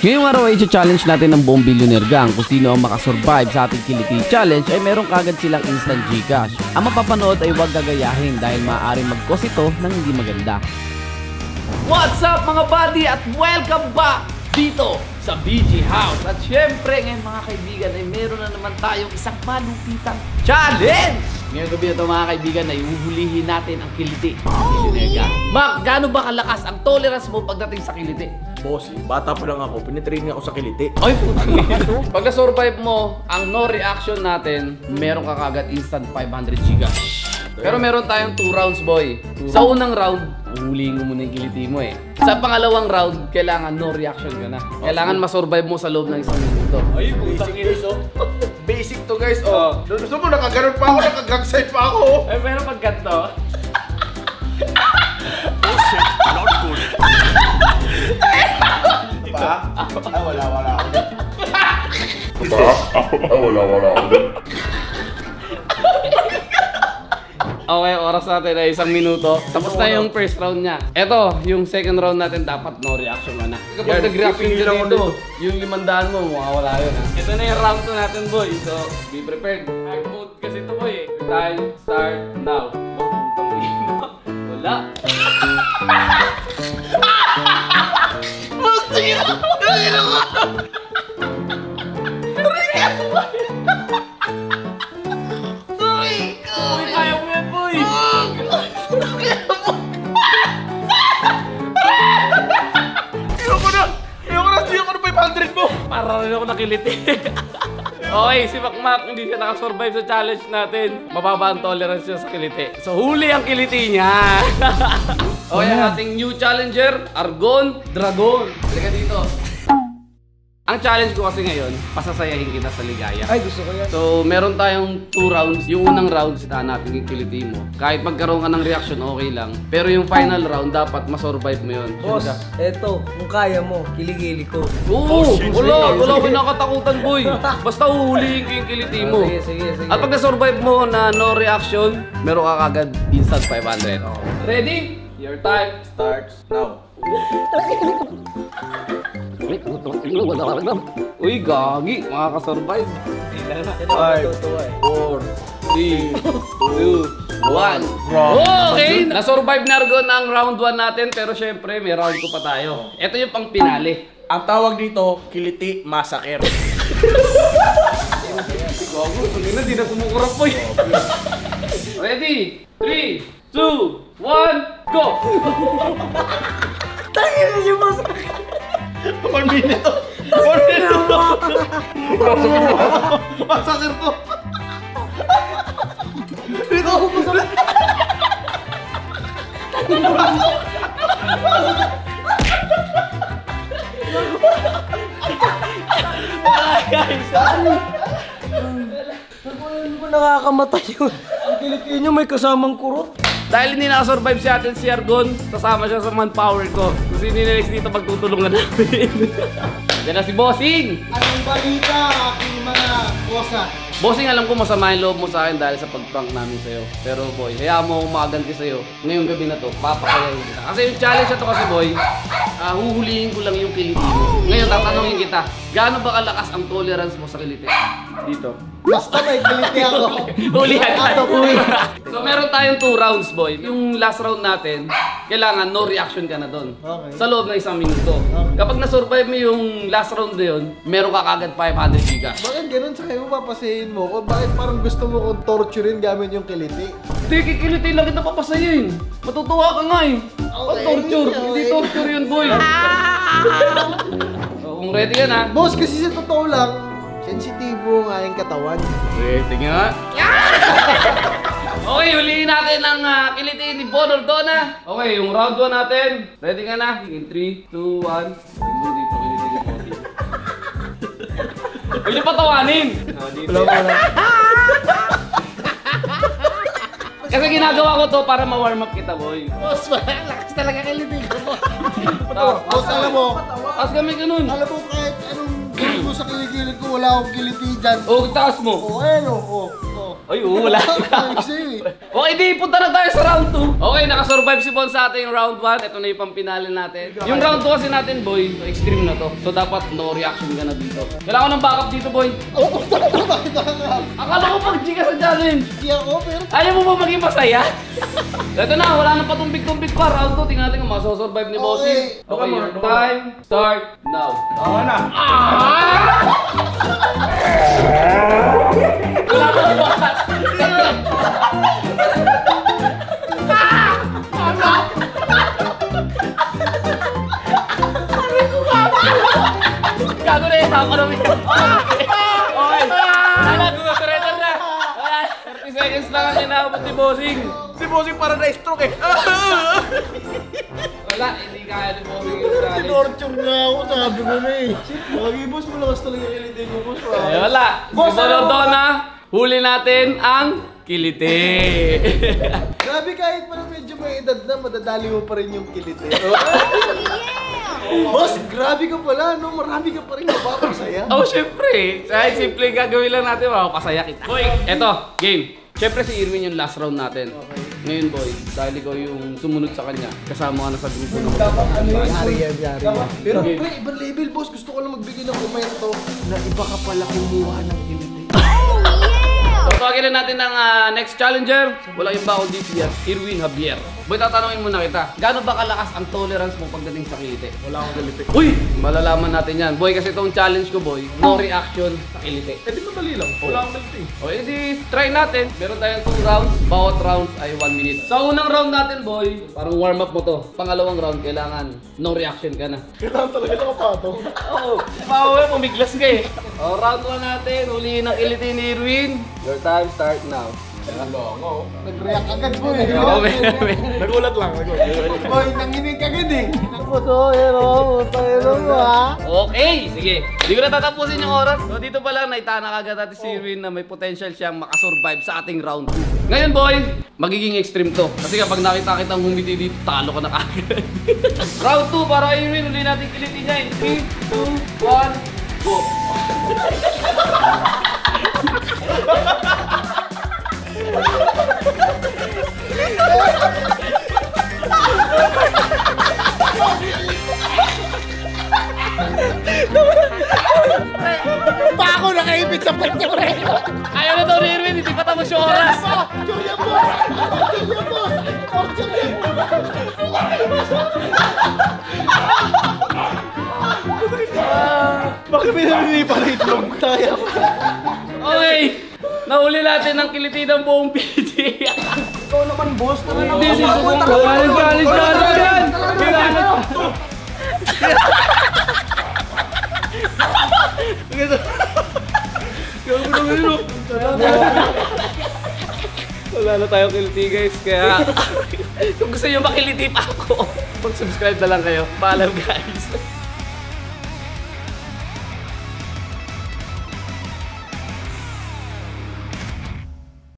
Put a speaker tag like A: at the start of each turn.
A: Ngayong araw ay challenge natin ng buong Billionaire Gang. Kung sino ang makasurvive sa ating Kiliti Challenge ay meron kagad silang instant Gcash. Ang mapapanood ay huwag gagayahin dahil maaaring mag-cause ito ng hindi maganda. What's up mga buddy at welcome back dito sa BG House. At syempre ngayon mga kaibigan ay meron na naman tayong isang malupitang challenge. Ngayong gabi na ito mga kaibigan ay uhulihin natin ang kiliti. Mac, gaano ba kalakas ang tolerance mo pagdating sa kiliti?
B: Boss, bata pa lang ako, pinitraining ako sa kiliti.
A: Ay, putang ina. Pag na-survive mo ang no reaction natin, meron ka kagad instant 500 Gcash. Pero meron tayong 2 rounds, boy. Sa unang round, uhulihin mo muna yung kiliti mo eh. Sa pangalawang round, kailangan no reaction ka na. Kailangan masurvive mo sa loob ng 1 minuto. Ay, putang ina.
B: Basic to guys, oh. Gusto mo, nakaganon pa ako, nakagagside pa ako.
A: Ay, pero pag ganito.
C: Oh shit, not good.
B: Pa? Wala ako.
C: Wala ako.
A: Okay, oras natin ay 1 minuto. Tapos na yung first round niya. Eto, yung second round natin dapat no reaction ka na. Kapag nag-reaction ka dito, yung 500 mo, mawawala yun ha. Ito na yung round 2 natin, boy. So, be prepared. Hard mode kasi ito, boy. Time, start, now. Wala.
B: Ayoko na 500 mo!
A: Para rin ako nakiliti. Okay, si Macmac hindi siya nakasurvive sa challenge natin. Mababa ang tolerance niya sa kiliti. So, huli ang kiliti niya. Okay, ang ating new challenger, Argon Dragon. Halika dito. Ang challenge ko kasi ngayon, pasasayahin kita sa ligaya.
B: Ay, gusto ko yan.
A: So, meron tayong 2 rounds. Yung unang round, hanapin yung kiliti mo. Kahit magkaroon ka ng reaction, okay lang. Pero yung final round, dapat masurvive mo yun.
D: Boss, eto, kung kaya mo, kiligili ko.
A: Oo! Wala ko nakatakutan, boy. Basta uhulihin ko yung kiliti mo.
D: Sige.
A: At pag na-survive mo na no reaction, meron ka kagad instant 500. Ready? Your time starts now. Uy, gagi. Makakasurvive.
B: 5, 4,
A: 3, 2, 1. Okay! Na-survive na Argon ang round 1 natin. Pero syempre, may round 2 pa tayo. Ito yung pang pinali.
B: Ang tawag dito, kiliti massacre.
A: Gago, hindi na kumukurap po eh. Ready? 3, 2, 1, go!
D: Tangin niyo, boss!
B: 1 minute to! 1 minute to! Massacre to! Dito ako masakit!
D: Ano ba nakakamatay yun? Ang kiliti niyo may kasamang kurot.
A: Dahil hindi nakasurvive si atin si Argon, sasama siya sa manpower ko. Kasi ninilex dito pagtutulungan namin. Yan na si Bossing!
E: Anong balita, aking mga bosa?
A: Bossing, alam ko masama yung loob mo sa akin dahil sa pag-prank namin sa'yo. Pero boy, hayaan mo akong makaganti sa'yo. Ngayong gabi na to, papasayahin kita. Kasi yung challenge na to kasi boy, huhulihin ko lang yung kiliti mo. Ngayon, tatanungin kita, gaano ba kalakas ang tolerance mo sa kiliti? Dito.
E: Basta may kiliti ako.
A: Hulihan
E: Ato,
A: ka.
E: uy.
A: So meron tayong 2 rounds, boy. Yung last round natin, kailangan no reaction ka na doon.
E: Okay.
A: Sa loob ng 1 minuto. Kapag na-survive mo yung last round na yun, meron ka kagad 500 gigas.
E: Bakit ganun sa kayo papasayin mo ko? Bakit parang gusto mo kong torturein gamit yung kiliti?
A: Hindi, kikilitin lang kita papasayin. Matutuwa ka nga eh. Pag torture, hindi torture yun, boy. So, kung ready ka na.
E: Boss, kasi sa totoo lang, sensitibo ang aking katawan.
A: Ready nga. Okay, huliin natin ang kiliti ni Bonor Dona. Okay, yung round 1 natin. Ready ka na? In 3, 2, 1. Tingnan dito, kiliti ni Bonor. Huwag niyo patawanin.
E: Wala.
A: Kasi ginagawa ko to para ma-warm up kita, boy.
E: Boss, lakas talaga kiliti ko. Boss, alam mo,
A: Tapos kami ganun.
E: alam mo kahit anong gawin ko sa kiligilid ko, wala akong kiliti dyan.
A: O, taas mo.
E: Oh, ayun, oh.
A: Ay, wala. Okay, di punta na tayo sa round 2. Okay, nakasurvive si Bon sa ating round 1. Ito na yung pampinali natin. Yung round 2 kasi natin, boy, extreme na to. So dapat no reaction ka na dito. Kailangan ko ng backup dito, boy. Akala ko pag-G ka sa challenge. Ayaw mo ba maging masaya? Ito na, wala nang patumbik-tumbik pa. Round 2, tingnan natin kung masosurvive ni Bossing. Okay, your time start now.
B: Oo na.
A: Wala ko na bakas. Gago na yung ako namin. Okay. Nag-surrender na. 30 seconds lang ang inaabot ni Bossing.
B: Si Bossing para na-stroke eh.
A: Wala, hindi kaya ni Bossing yung challenge.
E: Torture nga ako, sabi ko na eh. Lagi boss, malakas talaga kiliti mo boss.
A: Ay, wala. Boss, Bolordona, huli natin ang kiliti.
E: Grabe, kahit pala medyo may edad na, madadali mo pa rin yung kiliti. Boss, grabe ka pala, no? Marami ka pa rin mapapasaya.
A: Oh, syempre. Kahit simple gagawin lang natin, makapasaya kita. Boy, eto, game. Syempre si Irwin yung last round natin. Ngayon, boy, dahil ikaw yung sumunod sa kanya, kasama ka na sa grupo ng
E: Yari yan. Pero pre, ibang level boss, gusto ko lang magbigay ng komento na iba ka pala kumuha ng kiliti.
A: So, tawagin na natin ang next challenger. Walang iba kundi si Irwin Javier. Boy, tatanungin muna kita. Gaano ba kalakas ang tolerance mo pagdating sa kiliti?
B: Wala akong kiliti.
A: Uy! Malalaman natin yan. Boy, kasi itong challenge ko, boy, no reaction sa kiliti.
B: Eh di madali lang. Wala akong kiliti.
A: O, edi, try natin. Meron tayong 2 rounds. Bawat round ay 1 minute. Sa unang round natin, boy, parang warm up mo to. Pangalawang round, kailangan no reaction ka na.
B: Kailangan talaga nakapatong.
A: Oo. Pauwi, pumiglas ka eh. O, round 1 natin. Huliin ang kiliti ni Irwin. Your time start now.
E: Nag-react agad boy.
B: Nagulat lang.
E: Boy, nanginig agad eh. Puto, hero mo ha.
A: Okay, sige. Hindi ko na tatapusin yung oras. So dito pa lang naitana kagad natin si Irwin na may potential siyang makasurvive sa ating round 2. Ngayon boy, magiging extreme to. Kasi kapag nakita kitang humiti dito, talo ka na kagad. Round 2 para Irwin, uli natin kiliti niya. 3, 2, 1, go!
E: Pa ako nakaipit sa pwede mo rin.
A: Ayaw na daw ni Irwin, hindi pa tapos yung oras.
E: Julia boss! Julia boss! Oh, Julia
B: Bakit pinamili pa rin itlog?
E: Kaya ko.
A: Okay, nahuli natin ang kiliti ng buong PD.
E: Ikaw naman boss.
A: Hindi, susubong ko. Challenge yan! Wala na tayong kiliti guys, kaya kung gusto nyo makiliti pa ako, mag-subscribe na lang kayo. Paalam guys!